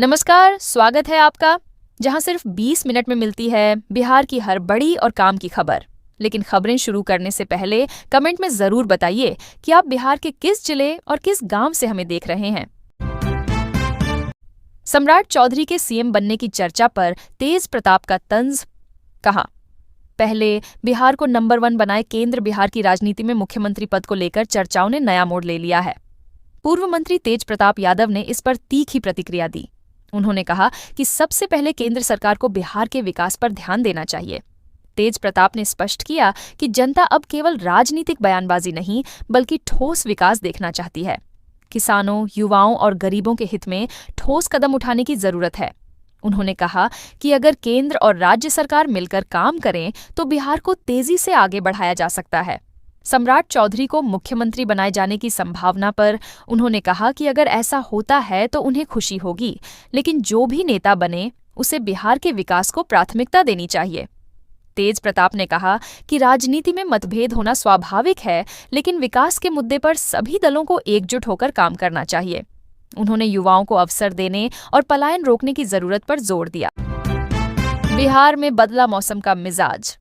नमस्कार, स्वागत है आपका, जहां सिर्फ 20 मिनट में मिलती है बिहार की हर बड़ी और काम की खबर। लेकिन खबरें शुरू करने से पहले कमेंट में जरूर बताइए कि आप बिहार के किस जिले और किस गांव से हमें देख रहे हैं। सम्राट चौधरी के सीएम बनने की चर्चा पर तेज प्रताप का तंज। कहा, पहले बिहार को नंबर 1 बनाए केंद्र बिहार की राजनीति में मुख्यमंत्री पद को लेकर चर्चाओं ने नया मोड़ ले लिया है। पूर्व मंत्री तेज प्रताप यादव ने इस पर तीखी प्रतिक्रिया दी। उन्होंने कहा कि सबसे पहले केंद्र सरकार को बिहार के विकास पर ध्यान देना चाहिए। तेज प्रताप ने स्पष्ट किया कि जनता अब केवल राजनीतिक बयानबाजी नहीं बल्कि ठोस विकास देखना चाहती है। किसानों, युवाओं और गरीबों के हित में ठोस कदम उठाने की जरूरत है। उन्होंने कहा कि अगर केंद्र और राज्य सरकार मिलकर काम करें तो बिहार को तेजी से आगे बढ़ाया जा सकता है। सम्राट चौधरी को मुख्यमंत्री बनाए जाने की संभावना पर उन्होंने कहा कि अगर ऐसा होता है तो उन्हें खुशी होगी, लेकिन जो भी नेता बने उसे बिहार के विकास को प्राथमिकता देनी चाहिए। तेज प्रताप ने कहा कि राजनीति में मतभेद होना स्वाभाविक है, लेकिन विकास के मुद्दे पर सभी दलों को एकजुट होकर काम करना चाहिए। उन्होंने युवाओं को अवसर देने और पलायन रोकने की जरूरत पर जोर दिया। बिहार में बदला मौसम का मिजाज।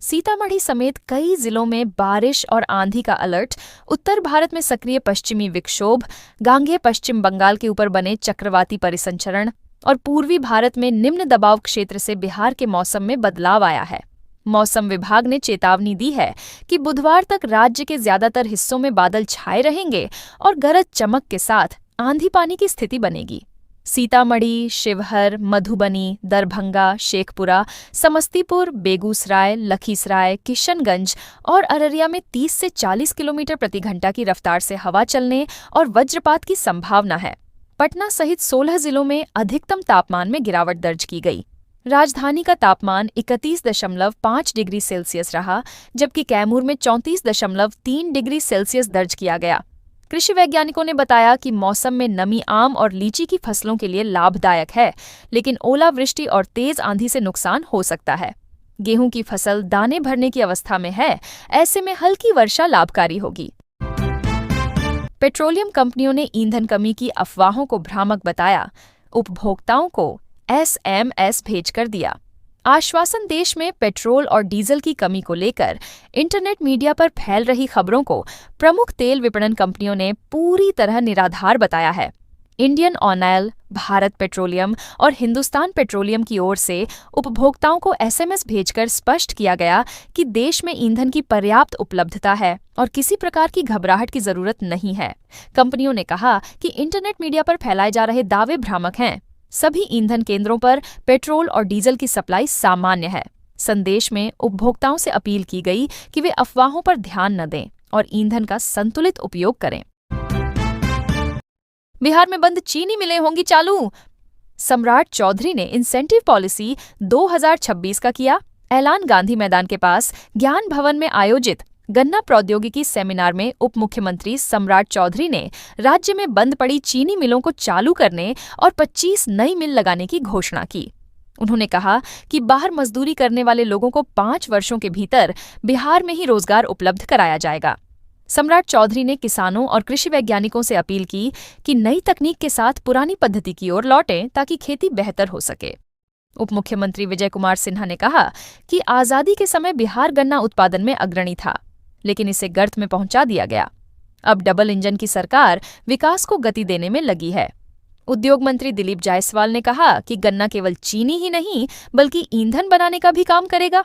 सीतामढ़ी समेत कई जिलों में बारिश और आंधी का अलर्ट। उत्तर भारत में सक्रिय पश्चिमी विक्षोभ, गांगेय पश्चिम बंगाल के ऊपर बने चक्रवाती परिसंचरण और पूर्वी भारत में निम्न दबाव क्षेत्र से बिहार के मौसम में बदलाव आया है। मौसम विभाग ने चेतावनी दी है कि बुधवार तक राज्य के ज्यादातर हिस्सों में बादल छाए रहेंगे और गरज चमक के साथ आंधी पानी की स्थिति बनेगी। सीतामढ़ी, शिवहर, मधुबनी, दरभंगा, शेखपुरा, समस्तीपुर, बेगूसराय, लखीसराय, किशनगंज और अररिया में 30 से 40 किलोमीटर प्रति घंटा की रफ्तार से हवा चलने और वज्रपात की संभावना है। पटना सहित 16 जिलों में अधिकतम तापमान में गिरावट दर्ज की गई। राजधानी का तापमान 31.5 डिग्री सेल्सियस रहा, जबकि कैमूर में 34.3 डिग्री सेल्सियस दर्ज किया गया। कृषि वैज्ञानिकों ने बताया कि मौसम में नमी आम और लीची की फसलों के लिए लाभदायक है, लेकिन ओलावृष्टि और तेज आंधी से नुकसान हो सकता है। गेहूं की फसल दाने भरने की अवस्था में है, ऐसे में हल्की वर्षा लाभकारी होगी। पेट्रोलियम कंपनियों ने ईंधन कमी की अफवाहों को भ्रामक बताया। उपभोक्ताओं को एसएमएस भेजकर दिया आश्वासन। देश में पेट्रोल और डीजल की कमी को लेकर इंटरनेट मीडिया पर फैल रही खबरों को प्रमुख तेल विपणन कंपनियों ने पूरी तरह निराधार बताया है। इंडियन ऑयल, भारत पेट्रोलियम और हिंदुस्तान पेट्रोलियम की ओर से उपभोक्ताओं को एसएमएस भेजकर स्पष्ट किया गया कि देश में ईंधन की पर्याप्त उपलब्धता है और किसी प्रकार की घबराहट की जरूरत नहीं है। कंपनियों ने कहा कि इंटरनेट मीडिया पर फैलाए जा रहे दावे भ्रामक हैं। सभी ईंधन केंद्रों पर पेट्रोल और डीजल की सप्लाई सामान्य है। संदेश में उपभोक्ताओं से अपील की गई कि वे अफवाहों पर ध्यान न दें और ईंधन का संतुलित उपयोग करें। बिहार में बंद चीनी मिलें होंगी चालू। सम्राट चौधरी ने इंसेंटिव पॉलिसी 2026 का किया ऐलान। गांधी मैदान के पास ज्ञान भवन में आयोजित गन्ना प्रौद्योगिकी सेमिनार में उप मुख्यमंत्री सम्राट चौधरी ने राज्य में बंद पड़ी चीनी मिलों को चालू करने और 25 नई मिल लगाने की घोषणा की। उन्होंने कहा कि बाहर मजदूरी करने वाले लोगों को 5 वर्षों के भीतर बिहार में ही रोजगार उपलब्ध कराया जाएगा। सम्राट चौधरी ने किसानों और कृषि वैज्ञानिकों से अपील की कि नई तकनीक के साथ पुरानी पद्धति की ओर लौटें ताकि खेती बेहतर हो सके। उप मुख्यमंत्री विजय कुमार सिन्हा ने कहा कि आजादी के समय बिहार गन्ना उत्पादन में अग्रणी था, लेकिन इसे गर्त में पहुंचा दिया गया। अब डबल इंजन की सरकार विकास को गति देने में लगी है। उद्योग मंत्री दिलीप जायसवाल ने कहा कि गन्ना केवल चीनी ही नहीं बल्कि ईंधन बनाने का भी काम करेगा।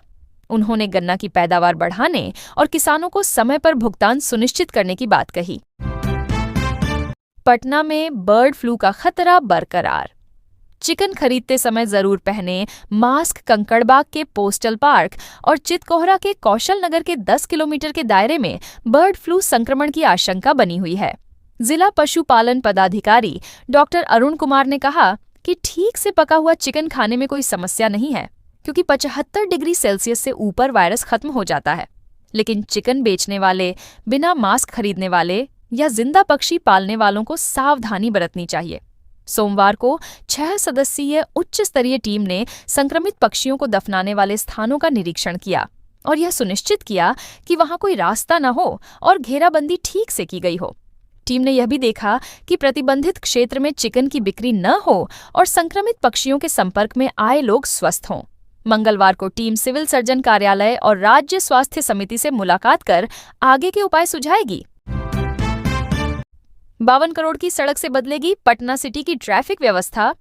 उन्होंने गन्ना की पैदावार बढ़ाने और किसानों को समय पर भुगतान सुनिश्चित करने की बात कही। पटना में बर्ड फ्लू का खतरा बरकरार। चिकन खरीदते समय जरूर पहने मास्क। कंकड़बाग के पोस्टल पार्क और चितकोहरा के कौशल नगर के 10 किलोमीटर के दायरे में बर्ड फ्लू संक्रमण की आशंका बनी हुई है। जिला पशुपालन पदाधिकारी डॉक्टर अरुण कुमार ने कहा कि ठीक से पका हुआ चिकन खाने में कोई समस्या नहीं है, क्योंकि 75 डिग्री सेल्सियस से ऊपर वायरस खत्म हो जाता है। लेकिन चिकन बेचने वाले, बिना मास्क खरीदने वाले या जिंदा पक्षी पालने वालों को सावधानी बरतनी चाहिए। सोमवार को 6 सदस्यीय उच्च स्तरीय टीम ने संक्रमित पक्षियों को दफनाने वाले स्थानों का निरीक्षण किया और यह सुनिश्चित किया कि वहां कोई रास्ता न हो और घेराबंदी ठीक से की गई हो। टीम ने यह भी देखा कि प्रतिबंधित क्षेत्र में चिकन की बिक्री न हो और संक्रमित पक्षियों के संपर्क में आए लोग स्वस्थ हों। मंगलवार को टीम सिविल सर्जन कार्यालय और राज्य स्वास्थ्य समिति से मुलाकात कर आगे के उपाय सुझाएगी। 52 करोड़ की सड़क से बदलेगी पटना सिटी की ट्रैफिक व्यवस्था,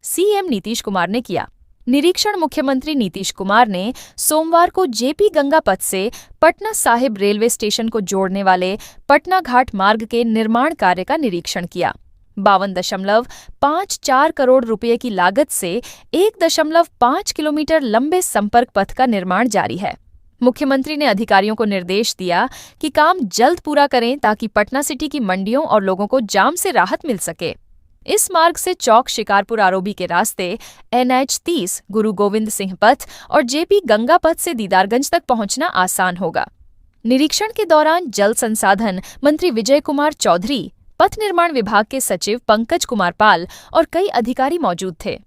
सीएम नीतीश कुमार ने किया निरीक्षण। मुख्यमंत्री नीतीश कुमार ने सोमवार को जेपी गंगा पथ से पटना साहिब रेलवे स्टेशन को जोड़ने वाले पटना घाट मार्ग के निर्माण कार्य का निरीक्षण किया। 52.54 करोड़ रुपए की लागत से 1.5 किलोमीटर लंबे संपर्क पथ का निर्माण जारी है। मुख्यमंत्री ने अधिकारियों को निर्देश दिया कि काम जल्द पूरा करें ताकि पटना सिटी की मंडियों और लोगों को जाम से राहत मिल सके। इस मार्ग से चौक शिकारपुर आरओबी के रास्ते NH 30 गुरु गोविंद सिंह पथ और जेपी गंगा पथ से दीदारगंज तक पहुंचना आसान होगा। निरीक्षण के दौरान जल संसाधन मंत्री विजय कुमार चौधरी, पथ निर्माण विभाग के सचिव पंकज कुमार पाल और कई अधिकारी मौजूद थे।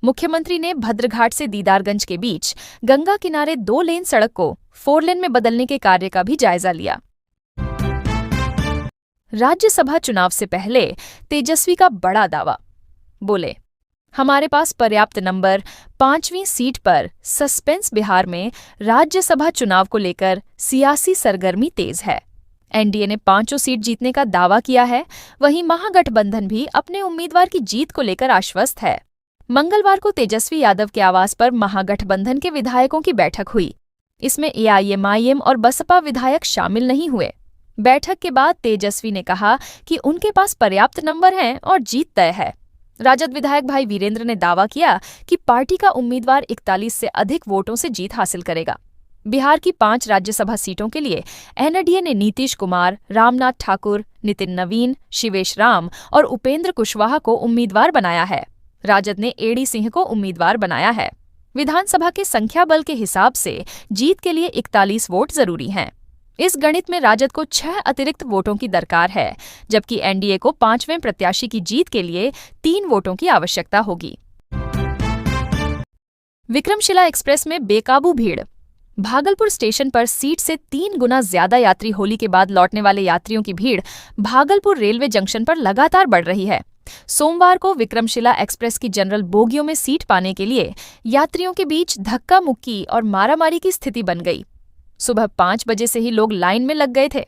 मुख्यमंत्री ने भद्रघाट से दीदारगंज के बीच गंगा किनारे 2 लेन सड़क को 4 लेन में बदलने के कार्य का भी जायजा लिया। राज्यसभा चुनाव से पहले तेजस्वी का बड़ा दावा, बोले हमारे पास पर्याप्त नंबर, 5वीं सीट पर सस्पेंस। बिहार में राज्यसभा चुनाव को लेकर सियासी सरगर्मी तेज है। एनडीए ने 5 सीट जीतने का दावा किया है, वहीं महागठबंधन भी अपने उम्मीदवार की जीत को लेकर आश्वस्त है। मंगलवार को तेजस्वी यादव के आवास पर महागठबंधन के विधायकों की बैठक हुई। इसमें एआईएमआईएम और बसपा विधायक शामिल नहीं हुए। बैठक के बाद तेजस्वी ने कहा कि उनके पास पर्याप्त नंबर हैं और जीत तय है। राजद विधायक भाई वीरेंद्र ने दावा किया कि पार्टी का उम्मीदवार 41 से अधिक वोटों से जीत हासिल करेगा। बिहार की 5 राज्यसभा सीटों के लिए एनडीए ने नीतीश कुमार, रामनाथ ठाकुर, नितिन नवीन, शिवेश राम और उपेंद्र कुशवाहा को उम्मीदवार बनाया है। राजद ने एडी सिंह को उम्मीदवार बनाया है। विधानसभा के संख्या बल के हिसाब से जीत के लिए 41 वोट जरूरी हैं। इस गणित में राजद को 6 अतिरिक्त वोटों की दरकार है, जबकि एनडीए को 5वें प्रत्याशी की जीत के लिए 3 वोटों की आवश्यकता होगी। विक्रमशिला एक्सप्रेस में बेकाबू भीड़। भागलपुर स्टेशन पर सीट से 3 गुना ज्यादा यात्री होली के बाद लौटने वाले यात्रियों की भीड़ भागलपुर रेलवे जंक्शन पर लगातार बढ़ रही है। सोमवार को विक्रमशिला एक्सप्रेस की जनरल बोगियों में सीट पाने के लिए यात्रियों के बीच धक्का मुक्की और मारामारी की स्थिति बन गई। सुबह 5 बजे से ही लोग लाइन में लग गए थे।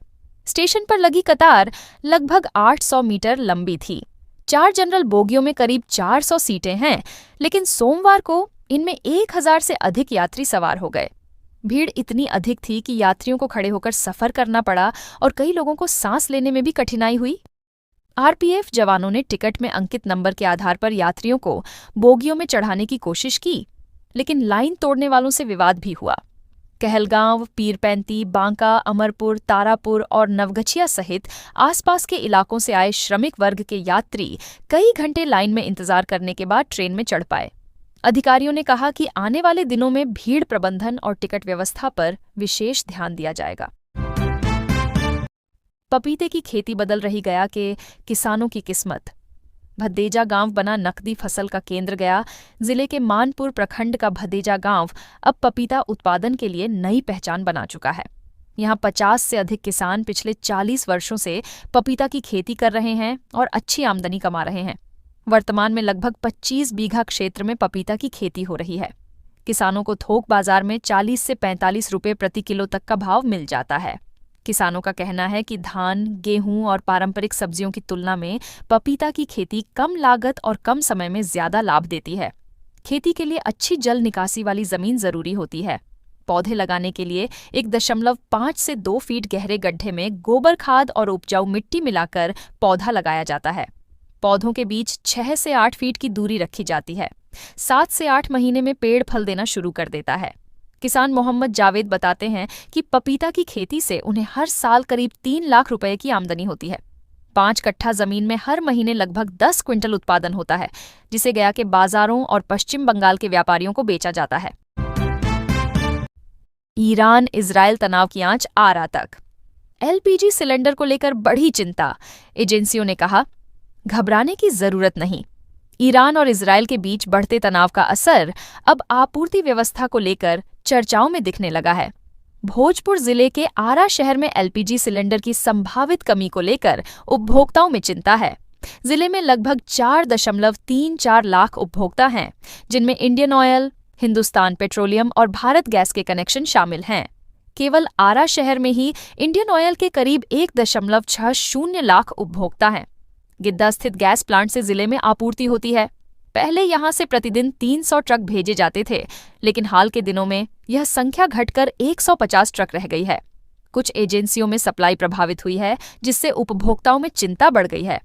स्टेशन पर लगी कतार लगभग 800 मीटर लंबी थी। 4 जनरल बोगियों में करीब 400 सीटें हैं, लेकिन सोमवार को इनमें 1000 से अधिक यात्री सवार हो गए। भीड़ इतनी अधिक थी कि यात्रियों को खड़े होकर सफर करना पड़ा और कई लोगों को सांस लेने में भी कठिनाई हुई। आरपीएफ जवानों ने टिकट में अंकित नंबर के आधार पर यात्रियों को बोगियों में चढ़ाने की कोशिश की, लेकिन लाइन तोड़ने वालों से विवाद भी हुआ। कहलगांव, पीरपैंती, बांका, अमरपुर, तारापुर और नवगछिया सहित आसपास के इलाकों से आए श्रमिक वर्ग के यात्री कई घंटे लाइन में इंतजार करने के बाद ट्रेन में चढ़ पाए। अधिकारियों ने कहा कि आने वाले दिनों में भीड़ प्रबंधन और टिकट व्यवस्था पर विशेष ध्यान दिया जाएगा। पपीते की खेती बदल रही गया के किसानों की किस्मत। भदेजा गांव बना नकदी फसल का केंद्र गया। जिले के मानपुर प्रखंड का भदेजा गांव अब पपीता उत्पादन के लिए नई पहचान बना चुका है। यहां 50 से अधिक किसान पिछले 40 वर्षों से पपीता की खेती कर रहे हैं और अच्छी आमदनी कमा रहे हैं। वर्तमान में लगभग 25 बीघा क्षेत्र में पपीता की खेती हो रही है। किसानों को थोक बाजार में 40 से 45 रुपये प्रति किलो तक का भाव मिल जाता है। किसानों का कहना है कि धान, गेहूं और पारंपरिक सब्जियों की तुलना में पपीता की खेती कम लागत और कम समय में ज्यादा लाभ देती है। खेती के लिए अच्छी जल निकासी वाली जमीन जरूरी होती है। पौधे लगाने के लिए 1.5 से 2 फीट गहरे गड्ढे में गोबर खाद और उपजाऊ मिट्टी मिलाकर पौधा लगाया जाता है। पौधों के बीच 6 से 8 फीट की दूरी रखी जाती है। 7 से 8 महीने में पेड़ फल देना शुरू कर देता है। किसान मोहम्मद जावेद बताते हैं कि पपीता की खेती से उन्हें हर साल करीब 3 लाख रुपए की आमदनी होती है। 5 कट्ठा जमीन में हर महीने लगभग 10 क्विंटल उत्पादन होता है, जिसे गया के बाजारों और पश्चिम बंगाल के व्यापारियों को बेचा जाता है। ईरान इजरायल तनाव की आंच आरा तक। एलपीजी सिलेंडर को लेकर बढ़ी चिंता। एजेंसियों ने कहा, घबराने की जरूरत नहीं। ईरान और इजरायल के बीच बढ़ते तनाव का असर अब आपूर्ति व्यवस्था को लेकर चर्चाओं में दिखने लगा है। भोजपुर जिले के आरा शहर में एलपीजी सिलेंडर की संभावित कमी को लेकर उपभोक्ताओं में चिंता है। जिले में लगभग 4.34 लाख उपभोक्ता हैं, जिनमें इंडियन ऑयल, हिंदुस्तान पेट्रोलियम और भारत गैस के कनेक्शन शामिल हैं। केवल आरा शहर में ही इंडियन ऑयल के करीब 1.60 लाख उपभोक्ता हैं। गिद्दा स्थित गैस प्लांट से जिले में आपूर्ति होती है। पहले यहां से प्रतिदिन 300 ट्रक भेजे जाते थे, लेकिन हाल के दिनों में यह संख्या घटकर 150 ट्रक रह गई है। कुछ एजेंसियों में सप्लाई प्रभावित हुई है, जिससे उपभोक्ताओं में चिंता बढ़ गई है।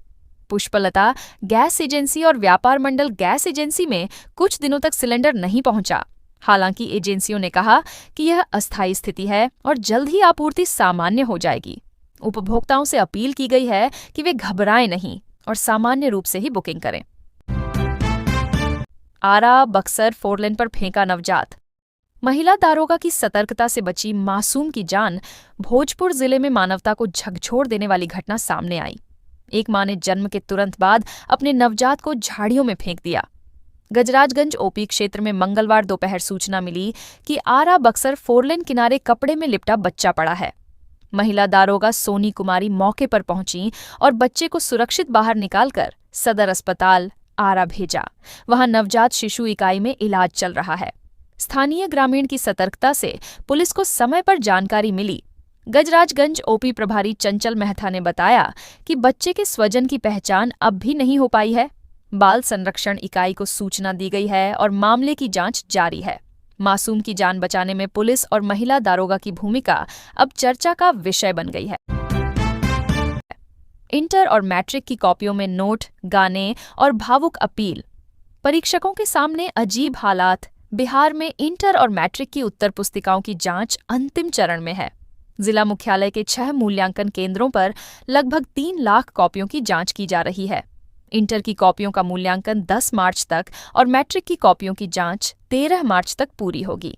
पुष्पलता गैस एजेंसी और व्यापार मंडल गैस एजेंसी में कुछ दिनों तक सिलेंडर नहीं पहुंचा। हालांकि एजेंसियों ने कहा कि यह अस्थायी स्थिति है और जल्द ही आपूर्ति सामान्य हो जाएगी। उपभोक्ताओं से अपील की गई है कि वे घबराएं नहीं और सामान्य रूप से ही बुकिंग करें। आरा बक्सर 4 लेन पर फेंका नवजात। महिला दारोगा की सतर्कता से बची मासूम की जान। भोजपुर जिले में मानवता को झकझोर देने वाली घटना सामने आई। एक मां ने जन्म के तुरंत बाद अपने नवजात को झाड़ियों में फेंक दिया। गजराजगंज ओपी क्षेत्र में मंगलवार दोपहर सूचना मिली कि आरा बक्सर 4 लेन किनारे कपड़े में लिपटा बच्चा पड़ा है। महिला दारोगा सोनी कुमारी मौके पर पहुंची और बच्चे को सुरक्षित बाहर निकालकर सदर अस्पताल आरा भेजा। वहां नवजात शिशु इकाई में इलाज चल रहा है। स्थानीय ग्रामीण की सतर्कता से पुलिस को समय पर जानकारी मिली। गजराजगंज ओपी प्रभारी चंचल मेहता ने बताया कि बच्चे के स्वजन की पहचान अब भी नहीं हो पाई है। बाल संरक्षण इकाई को सूचना दी गई है और मामले की जांच जारी है। मासूम की जान बचाने में पुलिस और महिला दारोगा की भूमिका अब चर्चा का विषय बन गई है। इंटर और मैट्रिक की कॉपियों में नोट, गाने और भावुक अपील। परीक्षकों के सामने अजीब हालात। बिहार में इंटर और मैट्रिक की उत्तर पुस्तिकाओं की जांच अंतिम चरण में है। जिला मुख्यालय के 6 मूल्यांकन केंद्रों पर लगभग 3 लाख कॉपियों की जांच की जा रही है। इंटर की कॉपियों का मूल्यांकन 10 मार्च तक और मैट्रिक की कॉपियों की जांच 13 मार्च तक पूरी होगी।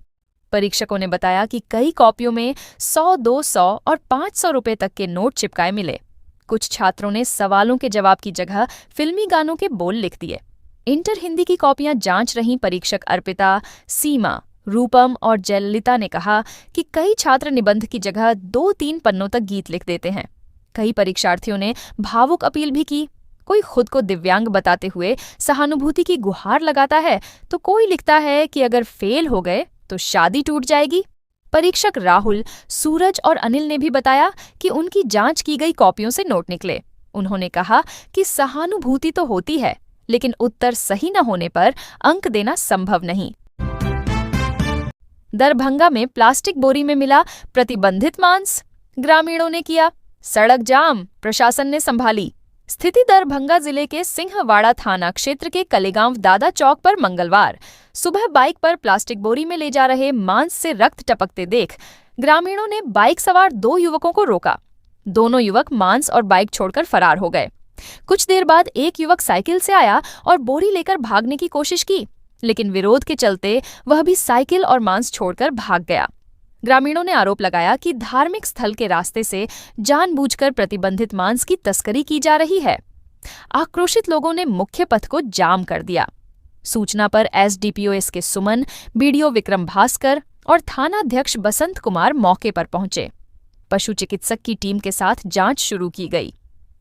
परीक्षकों ने बताया कि कई कॉपियों में 100, 200 और 500 रुपए तक के नोट चिपकाए मिले। कुछ छात्रों ने सवालों के जवाब की जगह फिल्मी गानों के बोल लिख दिए। इंटर हिंदी की कॉपियां जांच रही परीक्षक अर्पिता, सीमा, रूपम और जयललिता ने कहा कि कई छात्र निबंध की जगह 2-3 पन्नों तक गीत लिख देते हैं। कई परीक्षार्थियों ने भावुक अपील भी की। कोई खुद को दिव्यांग बताते हुए सहानुभूति की गुहार लगाता है, तो कोई लिखता है कि अगर फेल हो गए तो शादी टूट जाएगी। परीक्षक राहुल, सूरज और अनिल ने भी बताया कि उनकी जांच की गई कॉपियों से नोट निकले। उन्होंने कहा कि सहानुभूति तो होती है, लेकिन उत्तर सही न होने पर अंक देना संभव नहीं। दरभंगा में प्लास्टिक बोरी में मिला प्रतिबंधित मांस। ग्रामीणों ने किया सड़क जाम, प्रशासन ने संभाली। स्थिति दरभंगा जिले के सिंहवाड़ा थाना क्षेत्र के कलेगांव दादा चौक पर मंगलवार सुबह बाइक पर प्लास्टिक बोरी में ले जा रहे मांस से रक्त टपकते देख ग्रामीणों ने बाइक सवार 2 युवकों को रोका। दोनों युवक मांस और बाइक छोड़कर फरार हो गए। कुछ देर बाद एक युवक साइकिल से आया और बोरी लेकर भागने की कोशिश की, लेकिन विरोध के चलते वह भी साइकिल और मांस छोड़कर भाग गया। ग्रामीणों ने आरोप लगाया कि धार्मिक स्थल के रास्ते से जानबूझकर प्रतिबंधित मांस की तस्करी की जा रही है। आक्रोशित लोगों ने मुख्य पथ को जाम कर दिया। सूचना पर एसडीपीओ एसके सुमन, बीडीओ विक्रम भास्कर और थानाध्यक्ष बसंत कुमार मौके पर पहुंचे। पशु चिकित्सक की टीम के साथ जांच शुरू की गई।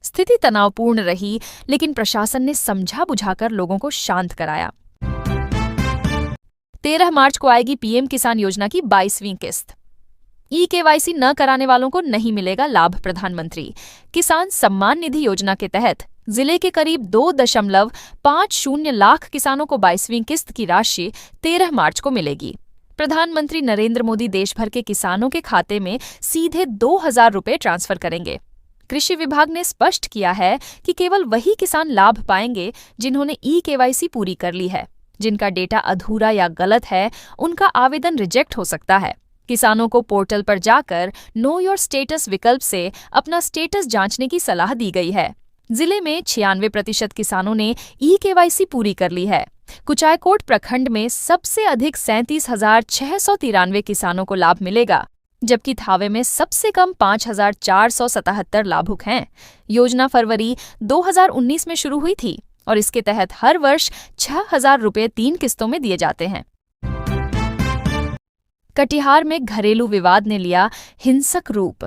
स्थिति तनावपूर्ण रही, लेकिन प्रशासन ने समझा बुझाकर लोगों को शांत कराया। 13 मार्च को आएगी पीएम किसान योजना की 22वीं किस्त। ई-केवाईसी न कराने वालों को नहीं मिलेगा लाभ। प्रधानमंत्री किसान सम्मान निधि योजना के तहत जिले के करीब 2.50 लाख किसानों को 22वीं किस्त की राशि 13 मार्च को मिलेगी। प्रधानमंत्री नरेंद्र मोदी देश भर के किसानों के खाते में सीधे 2,000 रुपए ट्रांसफर करेंगे। कृषि विभाग ने स्पष्ट किया है कि केवल वही किसान लाभ पाएंगे जिन्होंने ई-केवाईसी पूरी कर ली है। जिनका डेटा अधूरा या गलत है, उनका आवेदन रिजेक्ट हो सकता है। किसानों को पोर्टल पर जाकर नो योर स्टेटस विकल्प से अपना स्टेटस जांचने की सलाह दी गई है। जिले में 96% किसानों ने ई-केवाईसी पूरी कर ली है। कुचायकोट प्रखंड में सबसे अधिक 37,693 किसानों को लाभ मिलेगा, जबकि थावे में सबसे कम 5,477 लाभुक हैं। योजना फरवरी 2019 में शुरू हुई थी और इसके तहत हर वर्ष 6,000 रुपये 3 किस्तों में दिए जाते हैं। कटिहार में घरेलू विवाद ने लिया हिंसक रूप।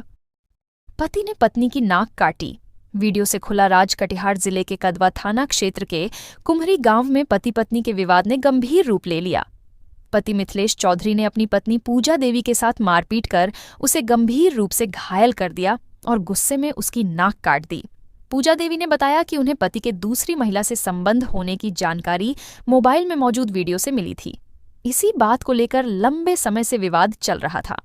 पति ने पत्नी की नाक काटी। वीडियो से खुला राज। कटिहार जिले के कदवा थाना क्षेत्र के कुम्हरी गांव में पति पत्नी के विवाद ने गंभीर रूप ले लिया। पति मिथिलेश चौधरी ने अपनी पत्नी पूजा देवी के साथ मारपीट कर उसे गंभीर रूप से घायल कर दिया और गुस्से में उसकी नाक काट दी। पूजा देवी ने बताया कि उन्हें पति के दूसरी महिला से संबंध होने की जानकारी मोबाइल में मौजूद वीडियो से मिली थी। इसी बात को लेकर लंबे समय से विवाद चल रहा था।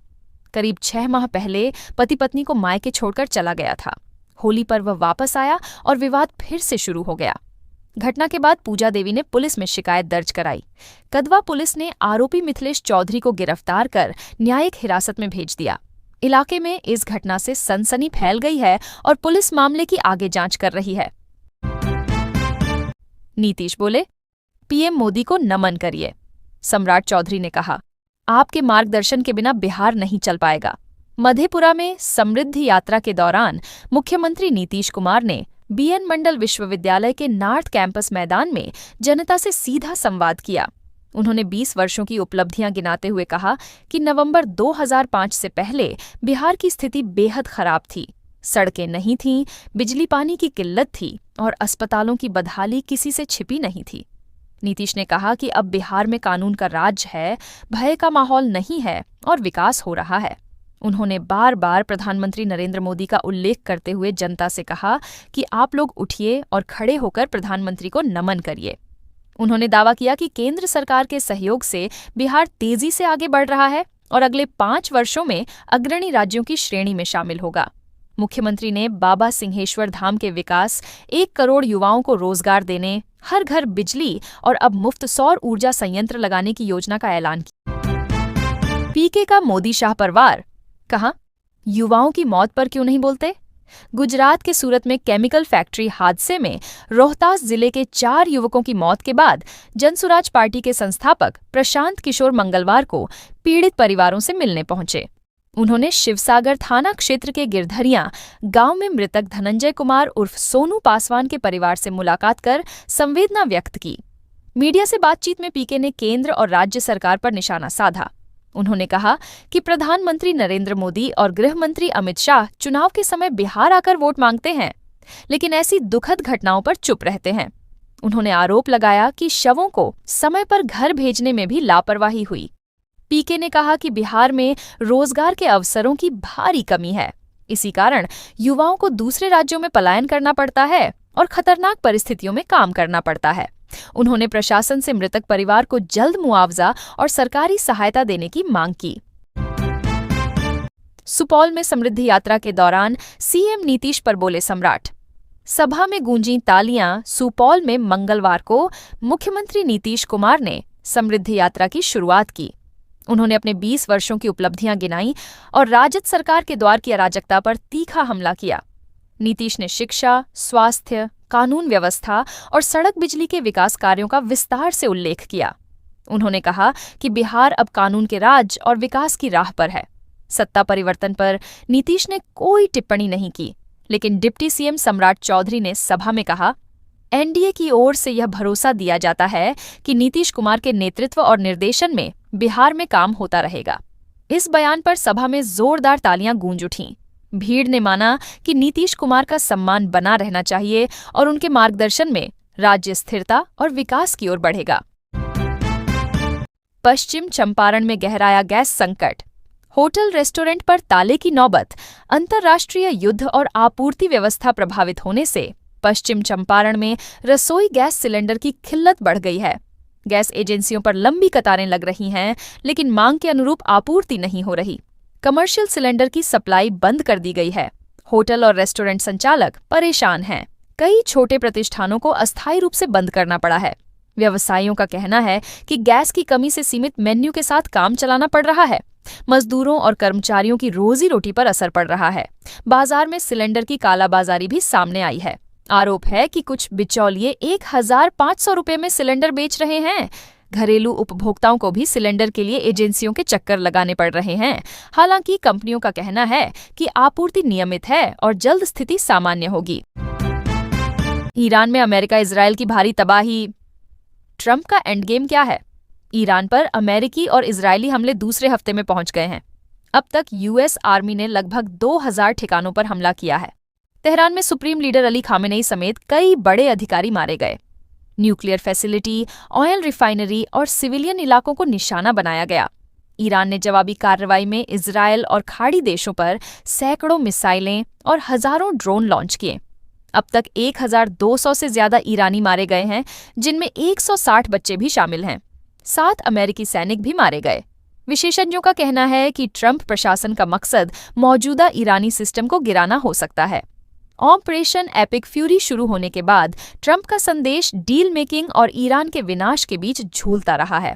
करीब 6 माह पहले पति पत्नी को मायके छोड़कर चला गया था। होली पर वह वापस आया और विवाद फिर से शुरू हो गया। घटना के बाद पूजा देवी ने पुलिस में शिकायत दर्ज कराई। कदवा पुलिस ने आरोपी मिथिलेश चौधरी को गिरफ्तार कर न्यायिक हिरासत में भेज दिया। इलाके में इस घटना से सनसनी फैल गई है और पुलिस मामले की आगे जांच कर रही है। नीतीश बोले, पीएम मोदी को नमन करिए। सम्राट चौधरी ने कहा, आपके मार्गदर्शन के बिना बिहार नहीं चल पाएगा। मधेपुरा में समृद्धि यात्रा के दौरान मुख्यमंत्री नीतीश कुमार ने बीएन मंडल विश्वविद्यालय के नॉर्थ कैंपस मैदान में जनता से सीधा संवाद किया। उन्होंने 20 वर्षों की उपलब्धियां गिनाते हुए कहा कि नवंबर 2005 से पहले बिहार की स्थिति बेहद खराब थी। सड़कें नहीं थीं, बिजली पानी की किल्लत थी और अस्पतालों की बदहाली किसी से छिपी नहीं थी। नीतीश ने कहा कि अब बिहार में कानून का राज है, भय का माहौल नहीं है और विकास हो रहा है। उन्होंने बार बार प्रधानमंत्री नरेंद्र मोदी का उल्लेख करते हुए जनता से कहा कि आप लोग उठिए और खड़े होकर प्रधानमंत्री को नमन करिए। उन्होंने दावा किया कि केंद्र सरकार के सहयोग से बिहार तेजी से आगे बढ़ रहा है और अगले 5 वर्षों में अग्रणी राज्यों की श्रेणी में शामिल होगा। मुख्यमंत्री ने बाबा सिंहेश्वर धाम के विकास, 1 करोड़ युवाओं को रोजगार देने, हर घर बिजली और अब मुफ्त सौर ऊर्जा संयंत्र लगाने की योजना का ऐलान किया। पीके का मोदी शाह परिवार कहा, युवाओं की मौत पर क्यों नहीं बोलते? गुजरात के सूरत में केमिकल फैक्ट्री हादसे में रोहतास जिले के 4 युवकों की मौत के बाद जनसुराज पार्टी के संस्थापक प्रशांत किशोर मंगलवार को पीड़ित परिवारों से मिलने पहुंचे। उन्होंने शिवसागर थाना क्षेत्र के गिरधरिया गांव में मृतक धनंजय कुमार उर्फ सोनू पासवान के परिवार से मुलाकात कर संवेदना व्यक्त की। मीडिया से बातचीत में पीके ने केंद्र और राज्य सरकार पर निशाना साधा। उन्होंने कहा कि प्रधानमंत्री नरेंद्र मोदी और गृह मंत्री अमित शाह चुनाव के समय बिहार आकर वोट मांगते हैं, लेकिन ऐसी दुखद घटनाओं पर चुप रहते हैं। उन्होंने आरोप लगाया कि शवों को समय पर घर भेजने में भी लापरवाही हुई। पीके ने कहा कि बिहार में रोजगार के अवसरों की भारी कमी है। इसी कारण युवाओं को दूसरे राज्यों में पलायन करना पड़ता है और खतरनाक परिस्थितियों में काम करना पड़ता है। उन्होंने प्रशासन से मृतक परिवार को जल्द मुआवजा और सरकारी सहायता देने की मांग की। सुपौल में समृद्धि यात्रा के दौरान सीएम नीतीश पर बोले सम्राट। सभा में गूंजी तालियां। सुपौल में मंगलवार को मुख्यमंत्री नीतीश कुमार ने समृद्धि यात्रा की शुरुआत की। उन्होंने अपने 20 वर्षों की उपलब्धियां गिनाई और राजद सरकार के द्वार की अराजकता पर तीखा हमला किया। नीतीश ने शिक्षा, स्वास्थ्य, कानून व्यवस्था और सड़क बिजली के विकास कार्यों का विस्तार से उल्लेख किया। उन्होंने कहा कि बिहार अब कानून के राज और विकास की राह पर है। सत्ता परिवर्तन पर नीतीश ने कोई टिप्पणी नहीं की, लेकिन डिप्टी सीएम सम्राट चौधरी ने सभा में कहा, एनडीए की ओर से यह भरोसा दिया जाता है कि नीतीश कुमार के नेतृत्व और निर्देशन में बिहार में काम होता रहेगा। इस बयान पर सभा में जोरदार तालियां गूंज उठीं। भीड़ ने माना कि नीतीश कुमार का सम्मान बना रहना चाहिए और उनके मार्गदर्शन में राज्य स्थिरता और विकास की ओर बढ़ेगा। पश्चिम चंपारण में गहराया गैस संकट। होटल रेस्टोरेंट पर ताले की नौबत। अंतर्राष्ट्रीय युद्ध और आपूर्ति व्यवस्था प्रभावित होने से पश्चिम चंपारण में रसोई गैस सिलेंडर की किल्लत बढ़ गई है। गैस एजेंसियों पर लंबी कतारें लग रही हैं, लेकिन मांग के अनुरूप आपूर्ति नहीं हो रही। कमर्शियल सिलेंडर की सप्लाई बंद कर दी गई है। होटल और रेस्टोरेंट संचालक परेशान हैं। कई छोटे प्रतिष्ठानों को अस्थायी रूप से बंद करना पड़ा है। व्यवसायियों का कहना है कि गैस की कमी से सीमित मेन्यू के साथ काम चलाना पड़ रहा है। मजदूरों और कर्मचारियों की रोजी रोटी पर असर पड़ रहा है। बाजार में सिलेंडर की कालाबाजारी भी सामने आई है। आरोप है कि कुछ बिचौलिए 1500 रुपये में सिलेंडर बेच रहे हैं। घरेलू उपभोक्ताओं को भी सिलेंडर के लिए एजेंसियों के चक्कर लगाने पड़ रहे हैं। हालांकि कंपनियों का कहना है कि आपूर्ति नियमित है और जल्द स्थिति सामान्य होगी। ईरान में अमेरिका इजरायल की भारी तबाही। ट्रंप का एंड गेम क्या है? ईरान पर अमेरिकी और इजरायली हमले दूसरे हफ्ते में पहुंच गए हैं। अब तक यूएस आर्मी ने लगभग 2000 ठिकानों पर हमला किया है। तेहरान में सुप्रीम लीडर अली खामेनेई समेत कई बड़े अधिकारी मारे गए। न्यूक्लियर फैसिलिटी, ऑयल रिफाइनरी और सिविलियन इलाकों को निशाना बनाया गया। ईरान ने जवाबी कार्रवाई में इजरायल और खाड़ी देशों पर सैकड़ों मिसाइलें और हजारों ड्रोन लॉन्च किए। अब तक 1200 से ज्यादा ईरानी मारे गए हैं, जिनमें 160 बच्चे भी शामिल हैं। 7 अमेरिकी सैनिक भी मारे गए। विशेषज्ञों का कहना है कि ट्रंप प्रशासन का मकसद मौजूदा ईरानी सिस्टम को गिराना हो सकता है। ऑपरेशन एपिक फ्यूरी शुरू होने के बाद ट्रंप का संदेश डील मेकिंग और ईरान के विनाश के बीच झूलता रहा है।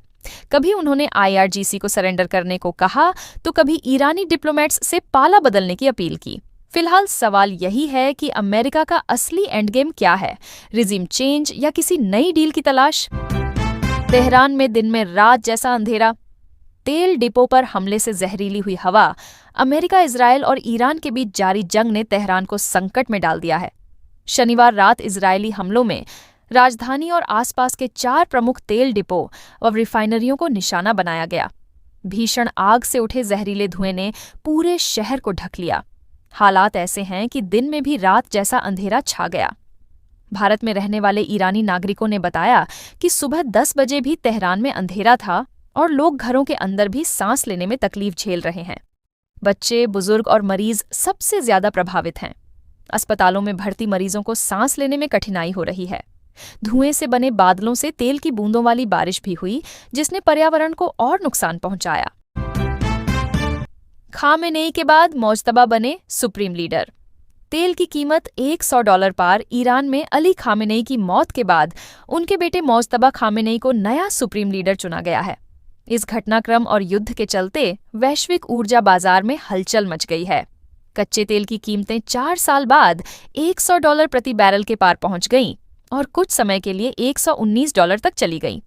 कभी उन्होंने IRGC को सरेंडर करने को कहा, तो कभी ईरानी डिप्लोमेट्स से पाला बदलने की अपील की। फिलहाल सवाल यही है कि अमेरिका का असली एंड गेम क्या है, रिजीम चेंज या किसी नई डील की तलाश। तेहरान में दिन में रात जैसा अंधेरा, तेल डिपो पर हमले से जहरीली हुई हवा, अमेरिका, इजरायल और ईरान के बीच जारी जंग ने तेहरान को संकट में डाल दिया है। शनिवार रात इजरायली हमलों में राजधानी और आसपास के 4 प्रमुख तेल डिपो व रिफाइनरियों को निशाना बनाया गया। भीषण आग से उठे जहरीले धुएं ने पूरे शहर को ढक लिया। हालात ऐसे हैं कि दिन में भी रात जैसा अंधेरा छा गया। भारत में रहने वाले ईरानी नागरिकों ने बताया कि सुबह 10 बजे भी तेहरान में अंधेरा था और लोग घरों के अंदर भी सांस लेने में तकलीफ झेल रहे हैं। बच्चे, बुजुर्ग और मरीज सबसे ज्यादा प्रभावित हैं। अस्पतालों में भर्ती मरीजों को सांस लेने में कठिनाई हो रही है। धुएं से बने बादलों से तेल की बूंदों वाली बारिश भी हुई, जिसने पर्यावरण को और नुकसान पहुंचाया। खामेनेई के बाद मोज्तबा बने सुप्रीम लीडर। तेल की कीमत $100 पार। ईरान में अली खामेनेई की मौत के बाद उनके बेटे मोज्तबा खामेनेई को नया सुप्रीम लीडर चुना गया है। इस घटनाक्रम और युद्ध के चलते वैश्विक ऊर्जा बाजार में हलचल मच गई है। कच्चे तेल की कीमतें 4 साल बाद $100 प्रति बैरल के पार पहुंच गईं और कुछ समय के लिए $119 तक चली गईं।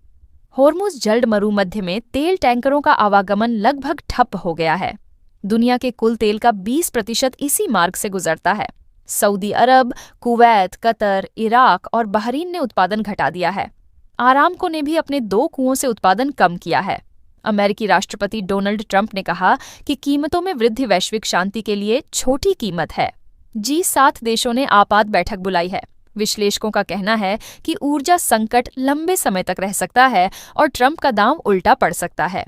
होर्मुज जल्द मरुमध्य में तेल टैंकरों का आवागमन लगभग ठप हो गया है। दुनिया के कुल तेल का 20% इसी मार्ग से गुजरता है। सऊदी अरब, कुवैत, कतर, इराक और बहरीन ने उत्पादन घटा दिया है। आरामको ने भी अपने 2 कुओं से उत्पादन कम किया है। अमेरिकी राष्ट्रपति डोनाल्ड ट्रंप ने कहा कि कीमतों में वृद्धि वैश्विक शांति के लिए छोटी कीमत है। G7 देशों ने आपात बैठक बुलाई है। विश्लेषकों का कहना है कि ऊर्जा संकट लंबे समय तक रह सकता है और ट्रंप का दांव उल्टा पड़ सकता है।